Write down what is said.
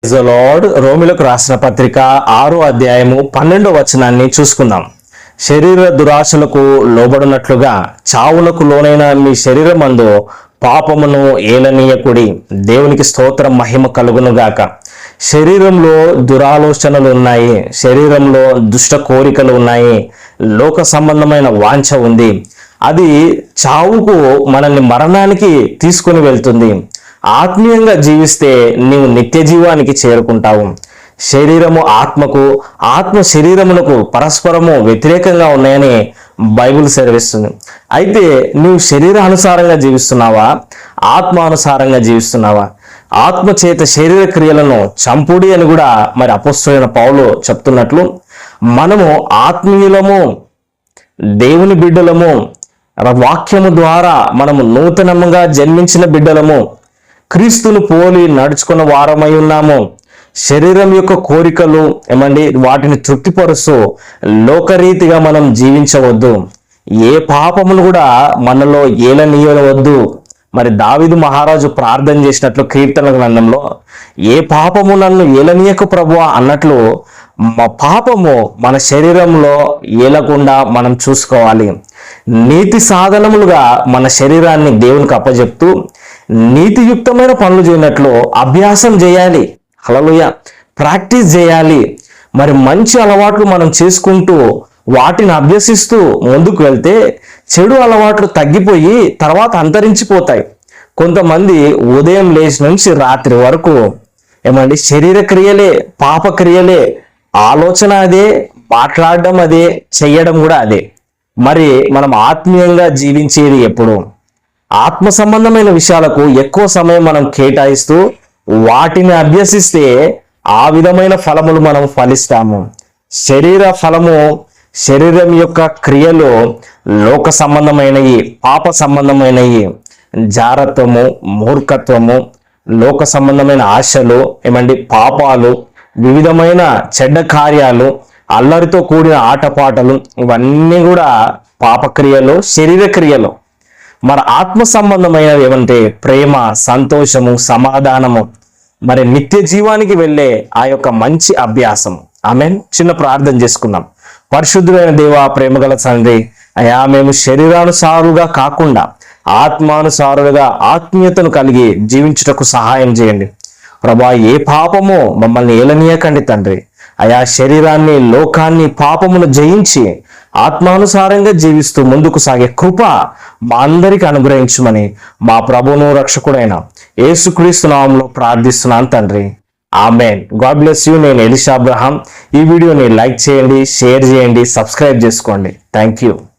Praise the lord. రోమిలకు రాసిన పత్రిక 6వ అధ్యాయము 12వ వచనాన్ని చూసుకుందాం. శరీర దురాశలకు లోబడినట్లుగా చావునకు లోనైన మీ శరీరమందు పాపమును ఏలనీయకుడి. దేవునికి స్తోత్రం, మహిమ కలుగును గాక. శరీరంలో దురాలోచనలు ఉన్నాయి, శరీరంలో దుష్ట కోరికలు ఉన్నాయి, లోక సంబంధమైన వాంఛ ఉంది. అది చావుకు, మనల్ని మరణానికి తీసుకొని వెళ్తుంది. ఆత్మీయంగా జీవిస్తే నీవు నిత్య జీవానికి చేరుకుంటావు. శరీరము ఆత్మకు, ఆత్మ శరీరమునకు పరస్పరము వ్యతిరేకంగా ఉన్నాయని బైబిల్ సెలవిస్తుంది. అయితే నీవు శరీరానుసారంగా జీవిస్తున్నావా, ఆత్మానుసారంగా జీవిస్తున్నావా? ఆత్మ చేత శరీర క్రియలను చంపుడి అని కూడా మరి అపోస్తలుడైన పౌలు చెప్తున్నట్లు, మనము ఆత్మీయులము, దేవుని బిడ్డలము, వాక్యము ద్వారా మనము నూతనముగా జన్మించిన బిడ్డలము, క్రీస్తును పోలి నడుచుకున్న వారమై ఉన్నాము. శరీరం యొక్క కోరికలు వాటిని తృప్తిపరుస్తూ లోకరీతిగా మనం జీవించవద్దు. ఏ పాపమును కూడా మనలో ఏలనీయవద్దు. మరి దావీదు మహారాజు ప్రార్థన చేసినట్లు కీర్తన గ్రంథంలో, ఏ పాపము నన్ను ఏలనీయకు ప్రభువా అన్నట్లు మా పాపము మన శరీరంలో ఏలకుండా మనం చూసుకోవాలి. నీతి సాధనములుగా మన శరీరాన్ని దేవునికి అప్పచెప్తూ నీతియుక్తమైన పనులు చేయనట్లు అభ్యాసం చేయాలి. హల్లెలూయా, ప్రాక్టీస్ చేయాలి. మరి మంచి అలవాట్లు మనం చేసుకుంటూ వాటిని అభ్యసిస్తూ ముందుకు వెళ్తే చెడు అలవాట్లు తగ్గిపోయి తర్వాత అంతరించిపోతాయి. కొంతమంది ఉదయం లేచి నుంచి రాత్రి వరకు శరీర క్రియలే, పాప క్రియలే, ఆలోచన అదే, మాట్లాడడం అదే, చెయ్యడం కూడా అదే. మరి మనం ఆత్మీయంగా జీవించేది ఎప్పుడు? ఆత్మ సంబంధమైన విషయాలకు ఎక్కువ సమయం మనం కేటాయిస్తూ వాటిని అభ్యసిస్తే ఆ విధమైన ఫలములు మనం ఫలిస్తాము. శరీర ఫలము, శరీరం యొక్క క్రియలు లోక సంబంధమైనవి, పాప సంబంధమైనవి. జారత్వము, మూర్ఖత్వము, లోక సంబంధమైన ఆశలు, పాపాలు, వివిధమైన చెడ్డ కార్యాలు, అల్లరితో కూడిన ఆటపాటలు, ఇవన్నీ కూడా పాపక్రియలు, శరీర క్రియలు. మరి ఆత్మ సంబంధమైనవి ప్రేమ, సంతోషము, సమాధానము, మరి నిత్య జీవానికి వెళ్ళే ఆ యొక్క మంచి అభ్యాసము. ఆమేన్. చిన్న ప్రార్థన చేసుకుందాం. పరిశుద్ధుడైన దేవా, ప్రేమగల తండ్రి, అయా మేము శరీరానుసారులుగా కాకుండా ఆత్మానుసారులుగా ఆత్మీయతను కలిగి జీవించుటకు సహాయం చేయండి ప్రభా. ఏ పాపము మమ్మల్ని ఏలనీయకండి తండ్రి. అయా శరీరాన్ని, లోకాన్ని, పాపమును జయించి ఆత్మానుసారంగా జీవిస్తూ ముందుకు సాగే కృప మా అందరికి అనుగ్రహించమని మా ప్రభువును రక్షకుడైన యేసుక్రీస్తు నామములో ప్రార్థిస్తున్నాను తండ్రి. ఆమేన్. God bless you. నేను ఎలీషా అబ్రహాం. ఈ వీడియోని లైక్ చేయండి, షేర్ చేయండి, సబ్స్క్రైబ్ చేసుకోండి. Thank you.